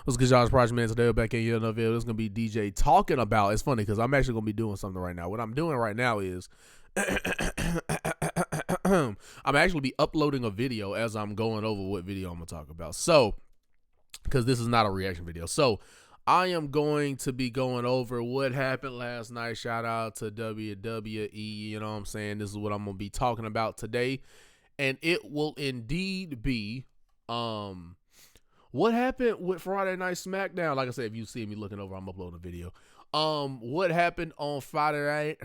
What's good, y'all? It's Project Man. Today we're back in another video. It's going to be DJ talking about, it's funny because I'm actually going to be doing something right now. What I'm doing right now is I'm actually be uploading a video as I'm going over what video I'm going to talk about. So, because this is not a reaction video. So, I am going to be going over what happened last night. Shout out to WWE. You know what I'm saying? This is what I'm going to be talking about today. And it will indeed be, what happened with Friday Night Smackdown? Like I said, if you see me looking over, I'm uploading a video. What happened on Friday?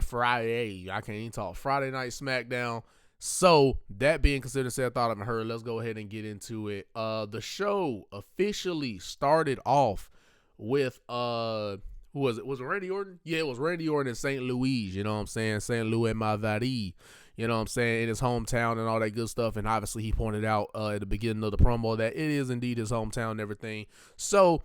I can't even talk. Friday Night Smackdown. So, that being considered said, I thought I've heard. Let's go ahead and get into it. The show officially started off with, who was it? Was it Randy Orton? Yeah, it was Randy Orton in St. Louis. You know what I'm saying? St. Louis, Maveri. You know what I'm saying, in his hometown and all that good stuff. And obviously he pointed out at the beginning of the promo that it is indeed his hometown and everything. So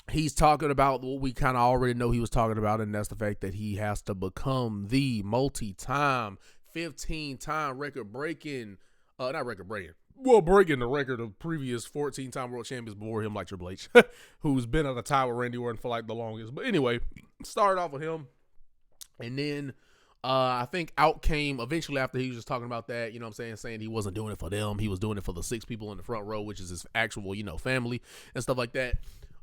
he's talking about what we kind of already know he was talking about, and that's the fact that he has to become the multi-time, 15-time record-breaking, breaking the record of previous 14-time world champions before him, like Triple H, who's been on the tie with Randy Orton for like the longest. But anyway, started off with him, and then I think out came eventually after he was just talking about that, you know what I'm saying he wasn't doing it for them. He was doing it for the 6 people in the front row, which is his actual, family and stuff like that.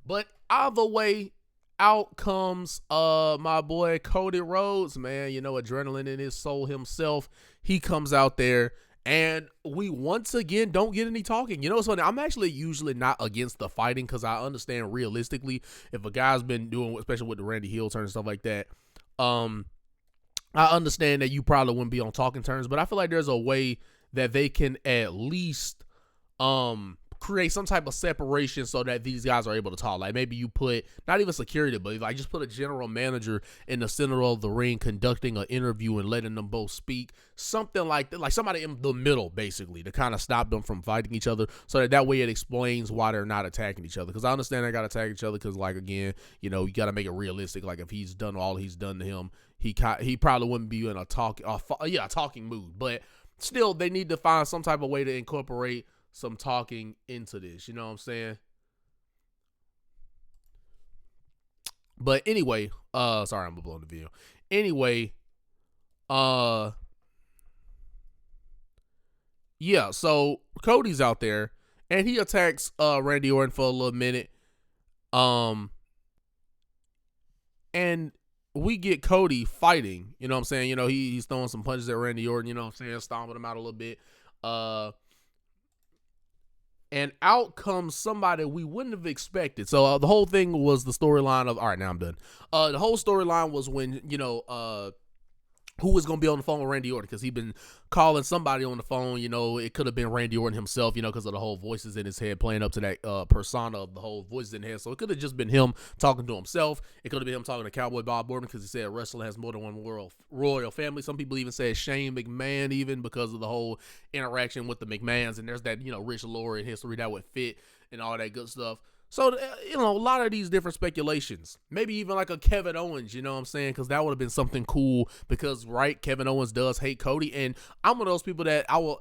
But either way, out comes my boy Cody Rhodes, man, adrenaline in his soul himself. He comes out there and we once again don't get any talking. It's funny. I'm actually usually not against the fighting because I understand realistically if a guy's been doing, especially with the Randy heel turn and stuff like that, I understand that you probably wouldn't be on talking terms, but I feel like there's a way that they can at least create some type of separation so that these guys are able to talk. Like maybe you put, not even security, but like just put a general manager in the center of the ring conducting an interview and letting them both speak. Something like that, like somebody in the middle basically to kind of stop them from fighting each other so that way it explains why they're not attacking each other. Because I understand they got to attack each other because, like, again, you got to make it realistic. Like if he's done all he's done to him, he probably wouldn't be in a talking mood. But still, they need to find some type of way to incorporate some talking into this. You know what I'm saying? But anyway, sorry, I'm blowing the video. Anyway, yeah, so Cody's out there and he attacks Randy Orton for a little minute. And we get Cody fighting, you know what I'm saying? He's throwing some punches at Randy Orton, you know what I'm saying? Stomping him out a little bit. And out comes somebody we wouldn't have expected. So the whole thing was the storyline of, all right, now I'm done. The whole storyline was when, who was going to be on the phone with Randy Orton, because he'd been calling somebody on the phone. It could have been Randy Orton himself, because of the whole voices in his head, playing up to that persona of the whole voices in his head. So it could have just been him talking to himself. It could have been him talking to Cowboy Bob Orton, because he said wrestling has more than one royal family. Some people even said Shane McMahon, even because of the whole interaction with the McMahons. And there's that, rich lore in history that would fit and all that good stuff. So, a lot of these different speculations, maybe even like a Kevin Owens, you know what I'm saying? Because that would have been something cool because, right, Kevin Owens does hate Cody. And I'm one of those people that I'll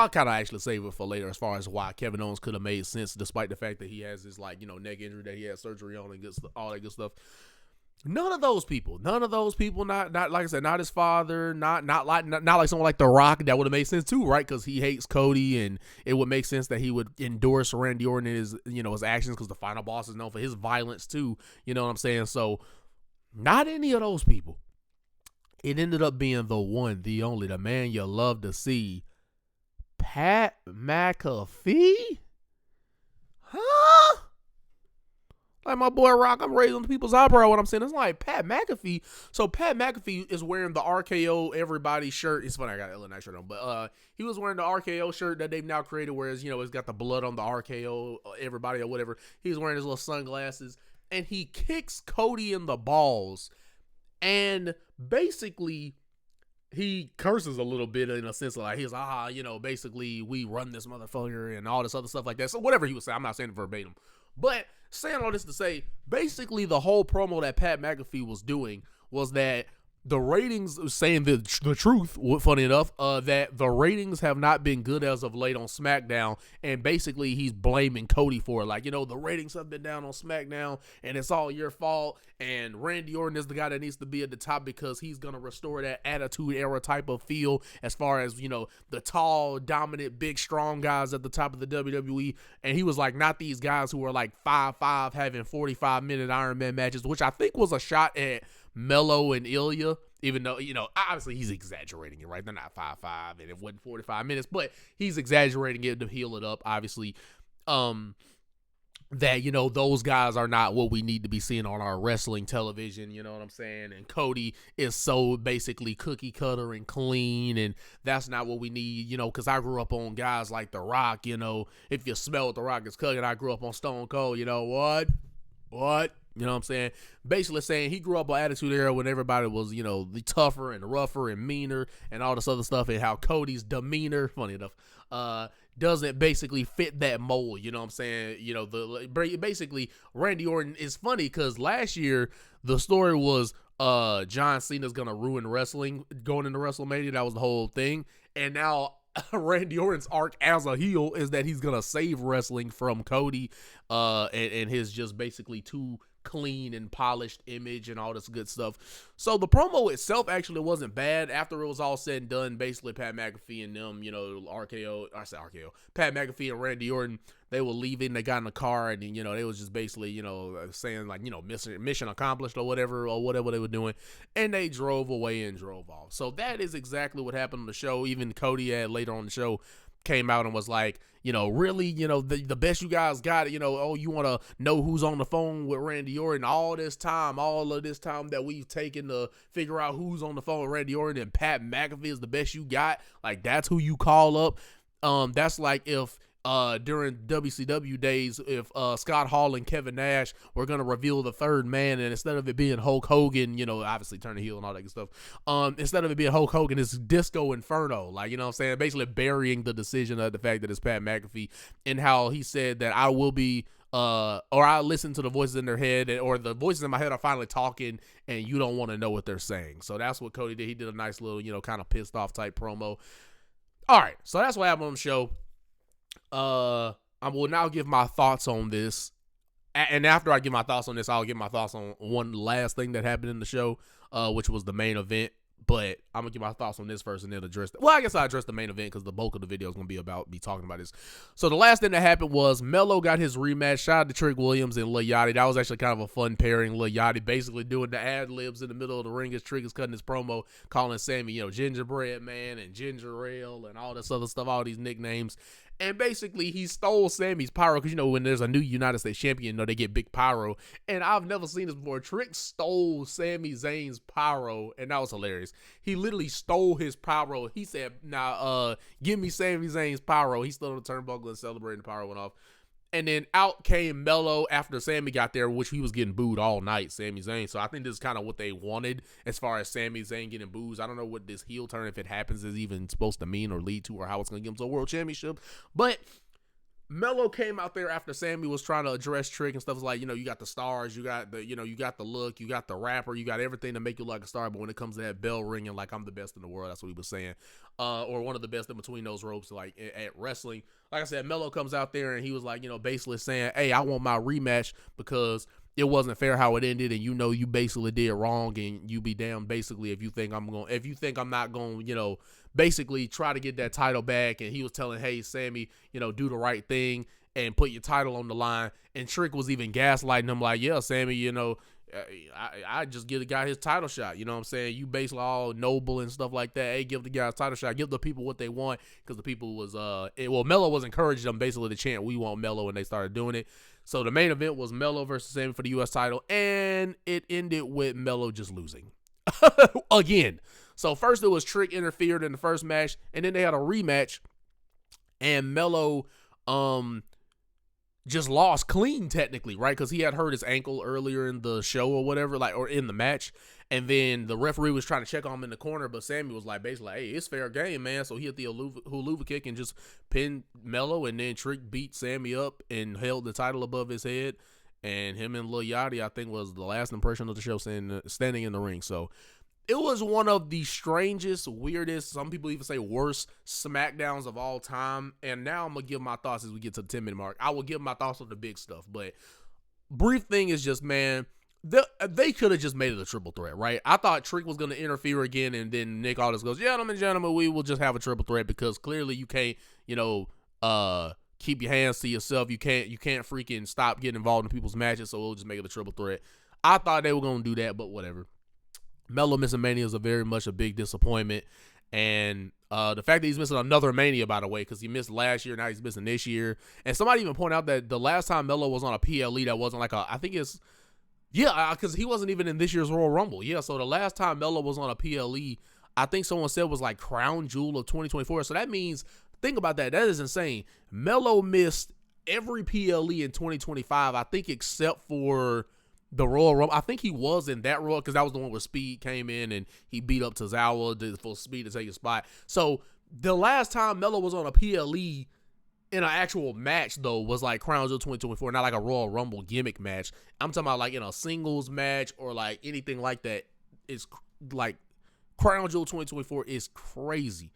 kind of actually save it for later as far as why Kevin Owens could have made sense despite the fact that he has this, neck injury that he had surgery on and all that good stuff. None of those people, not like I said, not his father, not like someone like The Rock. That would have made sense too, right? Because he hates Cody, and it would make sense that he would endorse Randy Orton in his, his actions, because the final boss is known for his violence too. You know what I'm saying? So, not any of those people. It ended up being the one, the only, the man you love to see, Pat McAfee, huh? Like my boy Rock, I'm raising people's eyebrow. What I'm saying, it's like Pat McAfee. So Pat McAfee is wearing the RKO Everybody shirt. It's funny, I got a LNI shirt on, but he was wearing the RKO shirt that they've now created, whereas it's got the blood on the RKO Everybody or whatever. He's wearing his little sunglasses, and he kicks Cody in the balls, and basically he curses a little bit in a sense of like he's basically we run this motherfucker and all this other stuff like that. So whatever he was saying, I'm not saying it verbatim, but saying all this to say, basically the whole promo that Pat McAfee was doing was that the ratings, saying the truth, funny enough, that the ratings have not been good as of late on SmackDown, and basically he's blaming Cody for it. Like, the ratings have been down on SmackDown, and it's all your fault, and Randy Orton is the guy that needs to be at the top because he's going to restore that Attitude Era type of feel as far as, the tall, dominant, big, strong guys at the top of the WWE, and he was like, not these guys who are like 5'5", having 45-minute Iron Man matches, which I think was a shot at Melo and Ilya, even though, obviously he's exaggerating it, right? They're not 5'5", and it wasn't 45 minutes, but he's exaggerating it to heal it up, obviously. That, those guys are not what we need to be seeing on our wrestling television, you know what I'm saying? And Cody is so basically cookie cutter and clean, and that's not what we need, because I grew up on guys like The Rock, if you smell what The Rock is cooking. I grew up on Stone Cold, what? You know what I'm saying? Basically saying he grew up on Attitude Era when everybody was, the tougher and rougher and meaner and all this other stuff, and how Cody's demeanor, funny enough, doesn't basically fit that mold, you know what I'm saying? Basically, Randy Orton is funny because last year the story was John Cena's going to ruin wrestling going into WrestleMania. That was the whole thing. And now Randy Orton's arc as a heel is that he's going to save wrestling from Cody and his just basically too clean and polished image and all this good stuff. So the promo itself actually wasn't bad. After it was all said and done, basically Pat McAfee and them, Pat McAfee and Randy Orton, they were leaving. They got in the car and they was just basically, saying like, mission accomplished or whatever they were doing. And they drove away and drove off. So that is exactly what happened on the show. Even Cody had later on the show came out and was like, really, the best you guys got, you want to know who's on the phone with Randy Orton all of this time that we've taken to figure out who's on the phone with Randy Orton, and Pat McAfee is the best you got. Like, that's who you call up. That's like if during WCW days, if Scott Hall and Kevin Nash were going to reveal the third man, and instead of it being Hulk Hogan, obviously turn the heel and all that good stuff, instead of it being Hulk Hogan, it's Disco Inferno, like, what I'm saying, basically burying the decision of the fact that it's Pat McAfee, and how he said that I will be or I listen to the voices in their head, or the voices in my head are finally talking, and you don't want to know what they're saying. So that's what Cody did. He did a nice little, kind of pissed off type promo. All right, so that's what happened on the show. I will now give my thoughts on this, and after I give my thoughts on this, I'll give my thoughts on one last thing that happened in the show, which was the main event. But I'm gonna give my thoughts on this first, and then I guess I'll address the main event because the bulk of the video is gonna be about me talking about this. So the last thing that happened was Melo got his rematch. Shout out to Trick Williams and Lil Yachty. That was actually kind of a fun pairing. Lil Yachty basically doing the ad libs in the middle of the ring as Trick is cutting his promo, calling Sammy, Gingerbread Man and Ginger Ale and all this other stuff, all these nicknames. And basically, he stole Sammy's pyro because, when there's a new United States champion, they get big pyro. And I've never seen this before. Trick stole Sami Zayn's pyro, and that was hilarious. He literally stole his pyro. He said, now, give me Sami Zayn's pyro. He stood on the turnbuckle and celebrated, the pyro went off. And then out came Melo after Sammy got there, which he was getting booed all night, Sami Zayn. So I think this is kind of what they wanted as far as Sami Zayn getting booed. I don't know what this heel turn, if it happens, is even supposed to mean or lead to, or how it's going to give him to a world championship. But Melo came out there after Sammy was trying to address Trick and stuff. It's like, you got the stars, you got the, you got the look, you got the rapper, you got everything to make you like a star. But when it comes to that bell ringing, like, I'm the best in the world, that's what he was saying. Or one of the best in between those ropes, like at wrestling. Like I said, Melo comes out there and he was like, basically saying, hey, I want my rematch because it wasn't fair how it ended, and you basically did wrong, and you be damned basically if you think I'm not going, basically try to get that title back. And he was telling, hey, Sammy, do the right thing and put your title on the line. And Trick was even gaslighting him like, yeah, Sammy, I just give the guy his title shot. You know what I'm saying? You basically all noble and stuff like that. Hey, give the guy a title shot. Give the people what they want, because the people was Melo was encouraging them basically to chant, we want Melo, and they started doing it. So the main event was Melo versus Sammy for the U.S. title, and it ended with Melo just losing again. So first it was Trick interfered in the first match, and then they had a rematch, and Melo just lost clean technically, right? Because he had hurt his ankle earlier in the show or whatever, or in the match. And then the referee was trying to check on him in the corner, but Sammy was like, basically, hey, it's fair game, man. So he hit the huluva kick and just pinned Melo, and then Trick beat Sammy up and held the title above his head. And him and Lil Yachty, I think, was the last impression of the show standing in the ring. So It was one of the strangest, weirdest, some people even say worst Smackdowns of all time. And now I'm going to give my thoughts as we get to the 10-minute mark. I will give my thoughts on the big stuff. But brief thing is just, man, they could have just made it a triple threat, right? I thought Trick was going to interfere again, and then Nick Aldis goes, gentlemen, we will just have a triple threat because clearly you can't, keep your hands to yourself. You can't freaking stop getting involved in people's matches, so we'll just make it a triple threat. I thought they were going to do that, but whatever. Melo missing Mania is very much a big disappointment. And the fact that he's missing another Mania, by the way, because he missed last year, now he's missing this year. And somebody even pointed out that the last time Melo was on a PLE that wasn't like because he wasn't even in this year's Royal Rumble. Yeah, so the last time Melo was on a PLE, I think someone said was like Crown Jewel of 2024. So that means, think about that. That is insane. Melo missed every PLE in 2025, I think, except for the Royal Rumble. I think he was in that Royal because that was the one where Speed came in and he beat up Tozawa for Speed to take his spot. So the last time Melo was on a PLE in an actual match, though, was like Crown Jewel 2024, not like a Royal Rumble gimmick match. I'm talking about like in a singles match or like anything like that. It's like Crown Jewel 2024 is crazy.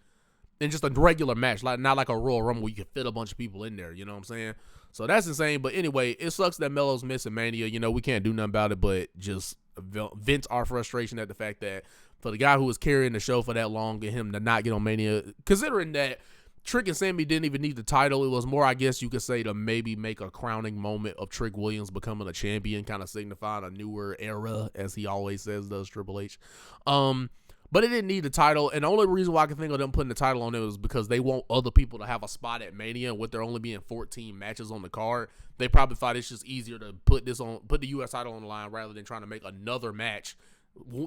And just a regular match, like not like a Royal Rumble where you can fit a bunch of people in there, you know what I'm saying? So that's insane. But anyway, it sucks that Melo's missing Mania. We can't do nothing about it, but just vent our frustration at the fact that for the guy who was carrying the show for that long and him to not get on Mania, considering that Trick and Sammy didn't even need the title, it was more, I guess you could say, to maybe make a crowning moment of Trick Williams becoming a champion, kind of signifying a newer era, as he always says, does Triple H. But it didn't need the title, and the only reason why I can think of them putting the title on it was because they want other people to have a spot at Mania, and with there only being 14 matches on the card, they probably thought it's just easier to put the U.S. title on the line rather than trying to make another match,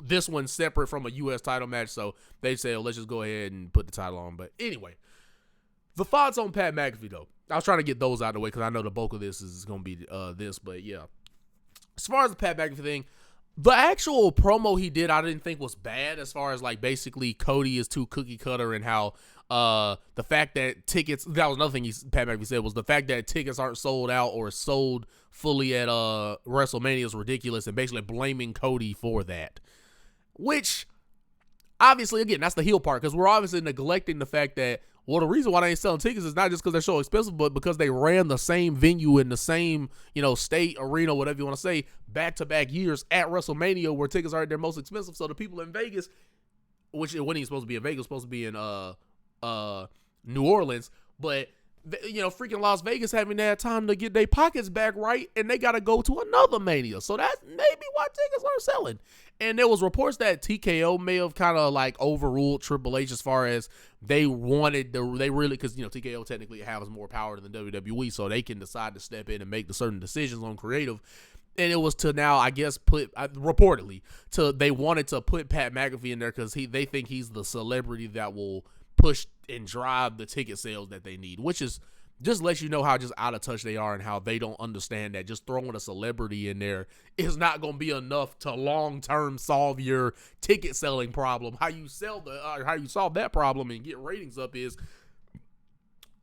this one separate from a U.S. title match. So they said, let's just go ahead and put the title on. But anyway, the thoughts on Pat McAfee, though. I was trying to get those out of the way because I know the bulk of this is going to be this, but yeah. As far as the Pat McAfee thing, the actual promo he did, I didn't think was bad, as far as like basically Cody is too cookie cutter, and how the fact that tickets, that was another thing Pat McAfee said, was the fact that tickets aren't sold out or sold fully at WrestleMania is ridiculous, and basically blaming Cody for that. Which, obviously, again, that's the heel part, because we're obviously neglecting the fact that, well, the reason why they ain't selling tickets is not just because they're so expensive, but because they ran the same venue in the same, state, arena, whatever you want to say, back-to-back years at WrestleMania, where tickets are their most expensive. So the people in Vegas, which it wasn't even supposed to be in Vegas, it was supposed to be in New Orleans, but freaking Las Vegas having had time to get their pockets back right, and they got to go to another Mania. So that's maybe why tickets aren't selling. And there was reports that TKO may have kind of like overruled Triple H as far as they really, because TKO technically has more power than the WWE, so they can decide to step in and make the certain decisions on creative. And it was to now, I guess, reportedly, they wanted to put Pat McAfee in there because they think he's the celebrity that will push and drive the ticket sales that they need, which is just lets you know how just out of touch they are and how they don't understand that just throwing a celebrity in there is not going to be enough to long-term solve your ticket selling problem. How you solve that problem and get ratings up is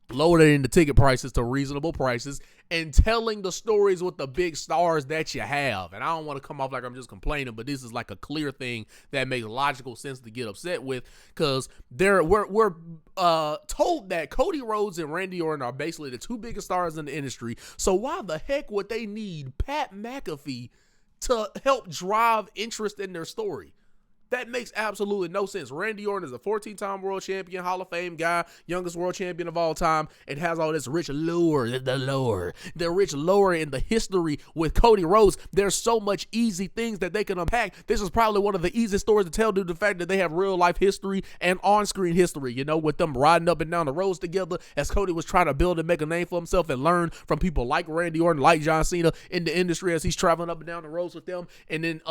lowering the ticket prices to reasonable prices and telling the stories with the big stars that you have. And I don't want to come off like I'm just complaining, but this is like a clear thing that makes logical sense to get upset with, because we're told that Cody Rhodes and Randy Orton are basically the two biggest stars in the industry. So why the heck would they need Pat McAfee to help drive interest in their story? That makes absolutely no sense. Randy Orton is a 14-time world champion, Hall of Fame guy, youngest world champion of all time, and has all this rich lore, the rich lore in the history with Cody Rhodes. There's so much easy things that they can unpack. This is probably one of the easiest stories to tell due to the fact that they have real life history and on-screen history, with them riding up and down the roads together as Cody was trying to build and make a name for himself and learn from people like Randy Orton, like John Cena in the industry as he's traveling up and down the roads with them, and then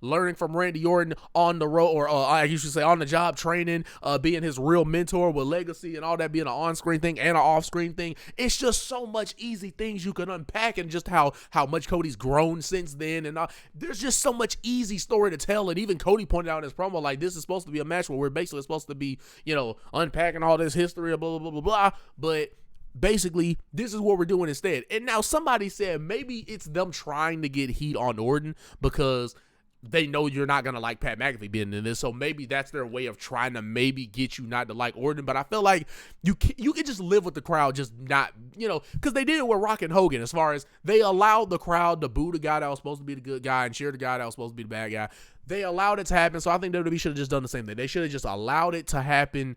learning from Randy Orton on the road, or I usually say on the job training, being his real mentor with legacy and all that, being an on-screen thing and an off-screen thing. It's just so much easy things you can unpack, and just how much Cody's grown since then, and there's just so much easy story to tell. And even Cody pointed out in his promo, like, this is supposed to be a match where we're basically supposed to be, unpacking all this history, blah, blah, blah, blah, blah, but basically, this is what we're doing instead. And now somebody said maybe it's them trying to get heat on Orton, because they know you're not going to like Pat McAfee being in this. So maybe that's their way of trying to maybe get you not to like Orton. But I feel like you can just live with the crowd, just not, because they did it with Rock and Hogan, as far as they allowed the crowd to boo the guy that was supposed to be the good guy and cheer the guy that was supposed to be the bad guy. They allowed it to happen. So I think WWE should have just done the same thing. They should have just allowed it to happen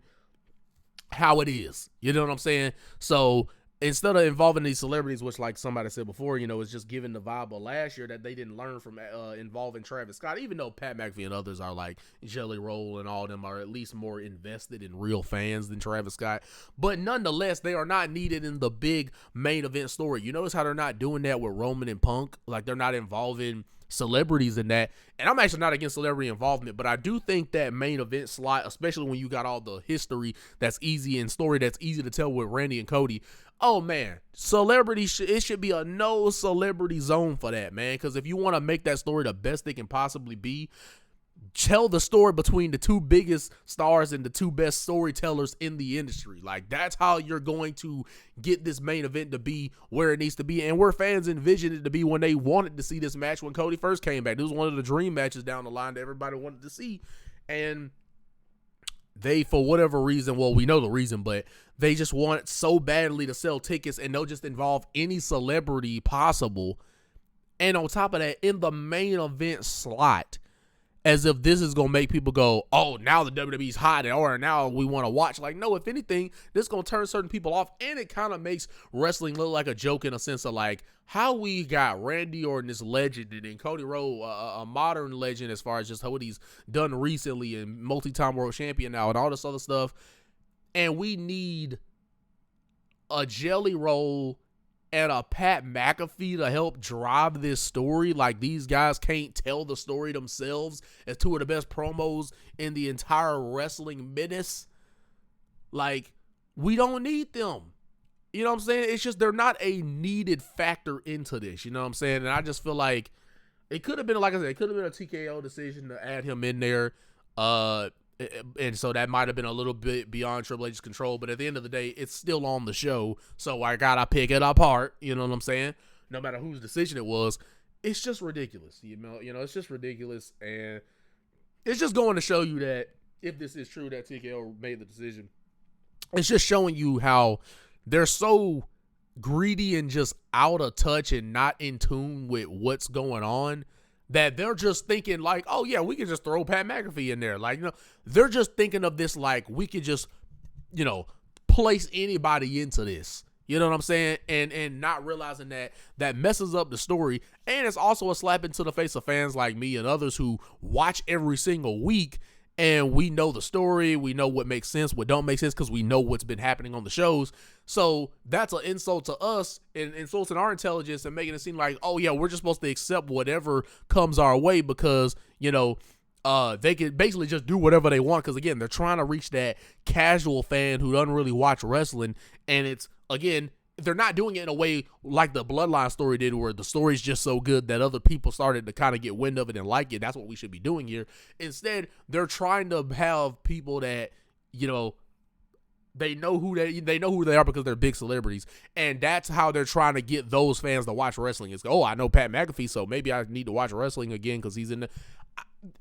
how it is. You know what I'm saying? So instead of involving these celebrities, which like somebody said before, it's just giving the vibe of last year that they didn't learn from involving Travis Scott, even though Pat McAfee and others are like Jelly Roll and all of them are at least more invested in real fans than Travis Scott. But nonetheless, they are not needed in the big main event story. You notice how they're not doing that with Roman and Punk? Like they're not involving celebrities in that. And I'm actually not against celebrity involvement, but I do think that main event slot, especially when you got all the history that's easy and story that's easy to tell with Randy and Cody. Oh man, it should be a no celebrity zone for that, man. Because if you want to make that story the best it can possibly be, tell the story between the two biggest stars and the two best storytellers in the industry. Like that's how you're going to get this main event to be where it needs to be and where fans envisioned it to be when they wanted to see this match when Cody first came back. This was one of the dream matches down the line that everybody wanted to see. And they, for whatever reason, well, we know the reason, but they just want so badly to sell tickets and they'll just involve any celebrity possible. And on top of that, in the main event slot, as if this is going to make people go, oh, now the WWE's hot, or now we want to watch. Like, no, if anything, this is going to turn certain people off, and it kind of makes wrestling look like a joke in a sense of, like, how we got Randy Orton, this legend, and then Cody Rhodes, a modern legend as far as just what he's done recently, and multi-time world champion now, and all this other stuff, and we need a Jelly Roll and a Pat McAfee to help drive this story. Like these guys can't tell the story themselves as two of the best promos in the entire wrestling business. Like we don't need them. You know what I'm saying? It's just they're not a needed factor into this. You know what I'm saying? And I just feel like it could have been, like I said, it could have been a TKO decision to add him in there. And so that might have been a little bit beyond Triple H's control, but at the end of the day, it's still on the show, so I gotta pick it apart. You know what I'm saying? No matter whose decision it was, it's just ridiculous. You know, it's just ridiculous, and it's just going to show you that if this is true that TKO made the decision, it's just showing you how they're so greedy and just out of touch and not in tune with what's going on, that they're just thinking like, oh yeah, we can just throw Pat McAfee in there. Like, they're just thinking of this like we could just, place anybody into this. You know what I'm saying? And not realizing that messes up the story. And it's also a slap into the face of fans like me and others who watch every single week, and we know the story. We know what makes sense, what don't make sense, because we know what's been happening on the shows. So that's an insult to us and insulting our intelligence and making it seem like, oh yeah, we're just supposed to accept whatever comes our way because, they can basically just do whatever they want. Because again, they're trying to reach that casual fan who doesn't really watch wrestling. And it's, again, they're not doing it in a way like the Bloodline story did, where the story's just so good that other people started to kind of get wind of it and like it. That's what we should be doing here. Instead, they're trying to have people that, they know who they are because they're big celebrities, and that's how they're trying to get those fans to watch wrestling. It's, oh, I know Pat McAfee, so maybe I need to watch wrestling again because he's in the.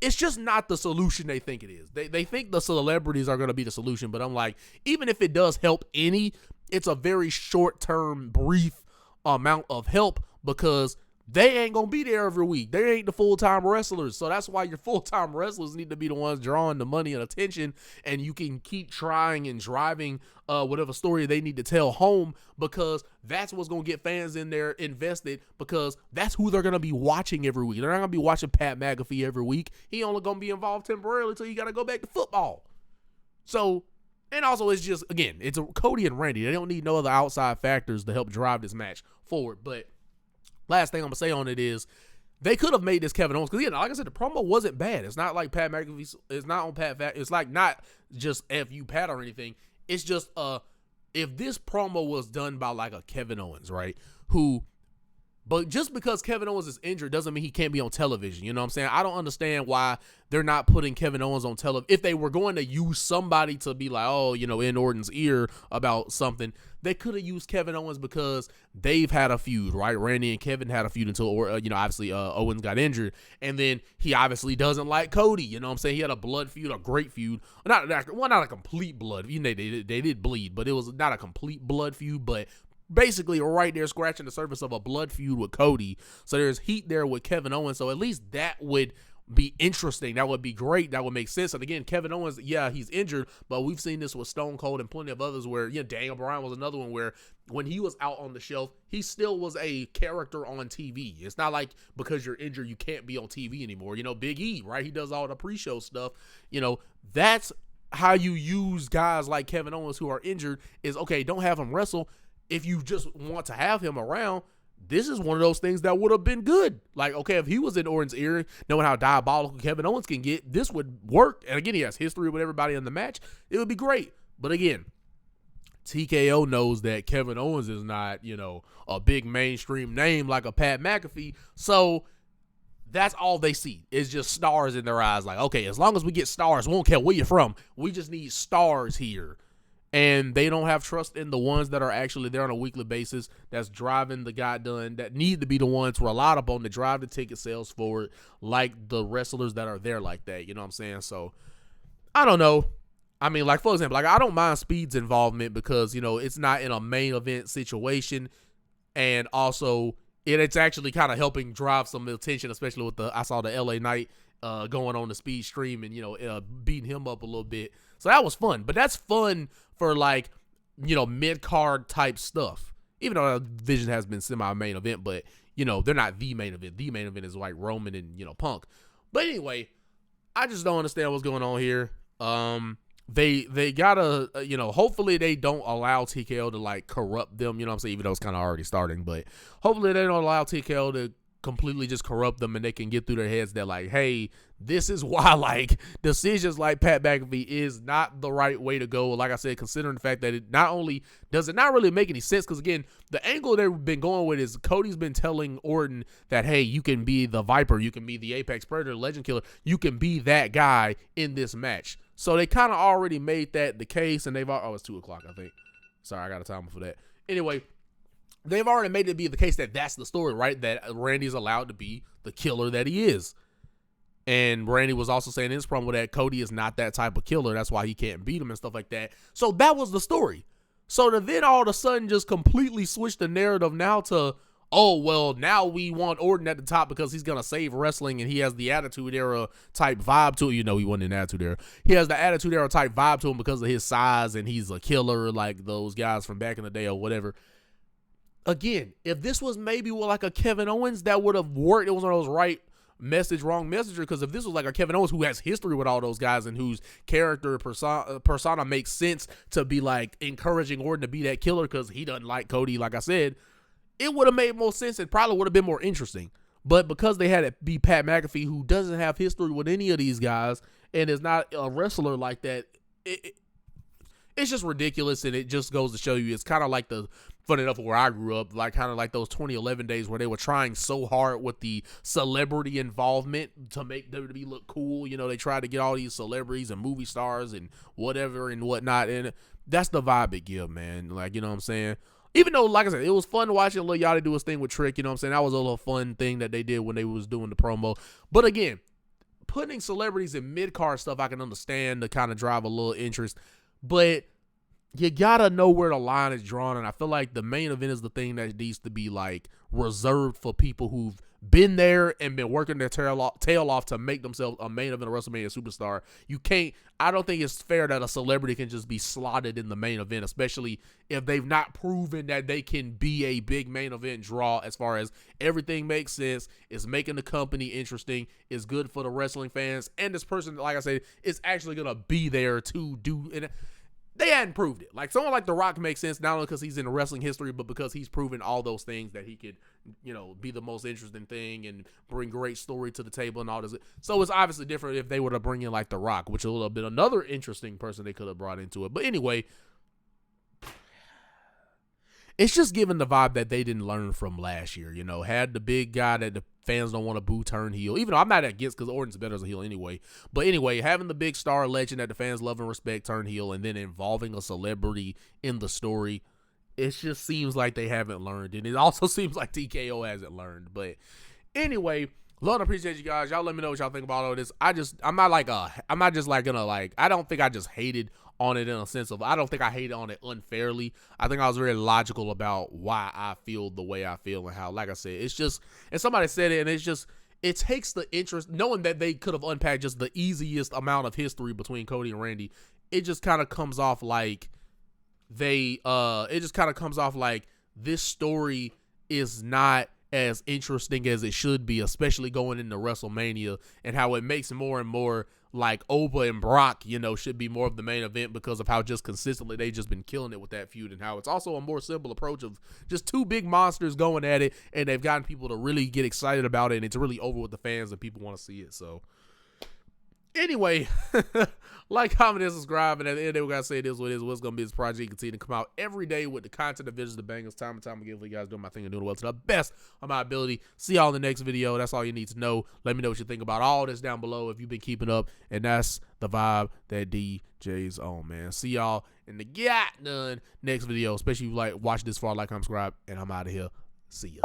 It's just not the solution they think it is. They think the celebrities are going to be the solution, but I'm like, even if it does help any, it's a very short-term, brief amount of help because they ain't going to be there every week. They ain't the full-time wrestlers. So that's why your full-time wrestlers need to be the ones drawing the money and attention, and you can keep trying and driving whatever story they need to tell home, because that's what's going to get fans in there invested, because that's who they're going to be watching every week. They're not going to be watching Pat McAfee every week. He only going to be involved temporarily until you got to go back to football. So, and also it's just, again, it's Cody and Randy. They don't need no other outside factors to help drive this match forward. But last thing I'm going to say on it is they could have made this Kevin Owens. Because, like I said, the promo wasn't bad. It's not like Pat McAfee. It's not on Pat. It's like not just F.U. Pat or anything. It's just if this promo was done by like a Kevin Owens, right, who But just because Kevin Owens is injured doesn't mean he can't be on television. You know what I'm saying? I don't understand why they're not putting Kevin Owens on television. If they were going to use somebody to be like, oh, in Orton's ear about something, they could have used Kevin Owens because they've had a feud, right? Randy and Kevin had a feud until, obviously Owens got injured. And then he obviously doesn't like Cody. You know what I'm saying? He had a blood feud, a great feud. Not a complete blood. They did bleed, but it was not a complete blood feud, but basically right there scratching the surface of a blood feud with Cody. So there's heat there with Kevin Owens. So at least that would be interesting. That would be great. That would make sense. And again, Kevin Owens, yeah, he's injured, but we've seen this with Stone Cold and plenty of others where, Daniel Bryan was another one where when he was out on the shelf, he still was a character on TV. It's not like because you're injured, you can't be on TV anymore. Big E, right? He does all the pre-show stuff. That's how you use guys like Kevin Owens who are injured is, okay, don't have him wrestle. If you just want to have him around, this is one of those things that would have been good. Like, okay, if he was in Orton's ear, knowing how diabolical Kevin Owens can get, this would work. And again, he has history with everybody in the match. It would be great. But again, TKO knows that Kevin Owens is not, a big mainstream name like a Pat McAfee. So that's all they see is just stars in their eyes. Like, okay, as long as we get stars, we won't care where you're from. We just need stars here. And they don't have trust in the ones that are actually there on a weekly basis that's driving the guy done, that need to be the ones relied upon to drive the ticket sales forward, like the wrestlers that are there like that. You know what I'm saying? So, I don't know. I mean, like, for example, like, I don't mind Speed's involvement because, it's not in a main event situation. And also, it's actually kind of helping drive some attention, especially with I saw the LA Knight going on the Speed stream and, beating him up a little bit. So that was fun. But that's fun for like, mid-card type stuff. Even though Division has been semi-main event, but, they're not the main event. The main event is like Roman and, Punk. But anyway, I just don't understand what's going on here. They gotta, hopefully they don't allow TKO to like corrupt them, what I'm saying, even though it's kind of already starting, but hopefully they don't allow TKO to completely just corrupt them and they can get through their heads that like, hey, this is why like decisions like Pat McAfee is not the right way to go. Like I said, considering the fact that it not only does it not really make any sense, because again, the angle they've been going with is Cody's been telling Orton that, hey, you can be the Viper, you can be the Apex Predator, Legend Killer, you can be that guy in this match. So they kind of already made that the case, and it's 2:00, I think. Sorry, I got a timer for that. Anyway, they've already made it be the case that that's the story, right? That Randy's allowed to be the killer that he is. And Randy was also saying in his promo that Cody is not that type of killer. That's why he can't beat him and stuff like that. So that was the story. So to then all of a sudden just completely switch the narrative now to, oh, well, now we want Orton at the top because he's going to save wrestling and he has the Attitude Era type vibe to it. He wasn't in Attitude Era. He has the Attitude Era type vibe to him because of his size and he's a killer like those guys from back in the day or whatever. Again, if this was maybe like a Kevin Owens, that would have worked. It was one of those right message, wrong messenger, because if this was like a Kevin Owens who has history with all those guys and whose character persona makes sense to be like encouraging Orton to be that killer because he doesn't like Cody, like I said, it would have made more sense. It probably would have been more interesting. But because they had it be Pat McAfee, who doesn't have history with any of these guys and is not a wrestler like that, it's just ridiculous. And it just goes to show you, it's kind of like funny enough, where I grew up, like kind of like those 2011 days where they were trying so hard with the celebrity involvement to make WWE look cool. They tried to get all these celebrities and movie stars and whatever and whatnot. And that's the vibe it gives, man. Like, you know what I'm saying? Even though, like I said, it was fun watching Lil Yachty do his thing with Trick, you know what I'm saying? That was a little fun thing that they did when they was doing the promo. But again, putting celebrities in mid-card stuff, I can understand to kind of drive a little interest. But you gotta know where the line is drawn, and I feel like the main event is the thing that needs to be like reserved for people who've been there and been working their tail off to make themselves a main event, a WrestleMania superstar. I don't think it's fair that a celebrity can just be slotted in the main event, especially if they've not proven that they can be a big main event draw as far as everything makes sense, is making the company interesting, is good for the wrestling fans, and this person, like I said, is actually gonna be there to do it. They hadn't proved it. Like someone like The Rock makes sense not only because he's in wrestling history, but because he's proven all those things that he could, be the most interesting thing and bring great story to the table and all this. So it's obviously different if they were to bring in like The Rock, which would have been another interesting person they could have brought into it. But anyway, it's just giving the vibe that they didn't learn from last year. You know, had the big guy that the fans don't want to boo turn heel, even though I'm not against, because Orton's better as a heel anyway. But anyway, having the big star legend that the fans love and respect turn heel, and then involving a celebrity in the story, it just seems like they haven't learned. And it also seems like TKO hasn't learned. But anyway, love and appreciate you guys. Y'all let me know what y'all think about all this. I don't think I just hated on it in a sense of, I don't think I hated on it unfairly. I think I was very logical about why I feel the way I feel, and how, like I said, it's just, and somebody said it, and it's just, it takes the interest, knowing that they could have unpacked just the easiest amount of history between Cody and Randy. It just kind of comes off like this story is not as interesting as it should be, especially going into WrestleMania, and how it makes more and more like Oba and Brock, you know, should be more of the main event because of how just consistently they just been killing it with that feud, and how it's also a more simple approach of just two big monsters going at it, and they've gotten people to really get excited about it, and it's really over with the fans and people want to see it. So anyway, like, comment, and subscribe. And at the end of the day, we got to say it is what it is. What's going to be this project. Continue to come out every day with the content, the videos, the bangers, time and time again for you guys doing my thing and doing well to the best of my ability. See y'all in the next video. That's all you need to know. Let me know what you think about all this down below if you've been keeping up. And that's the vibe that DJ's on, man. See y'all in the next video. Especially if you like watch this far, like, comment, subscribe, and I'm out of here. See ya.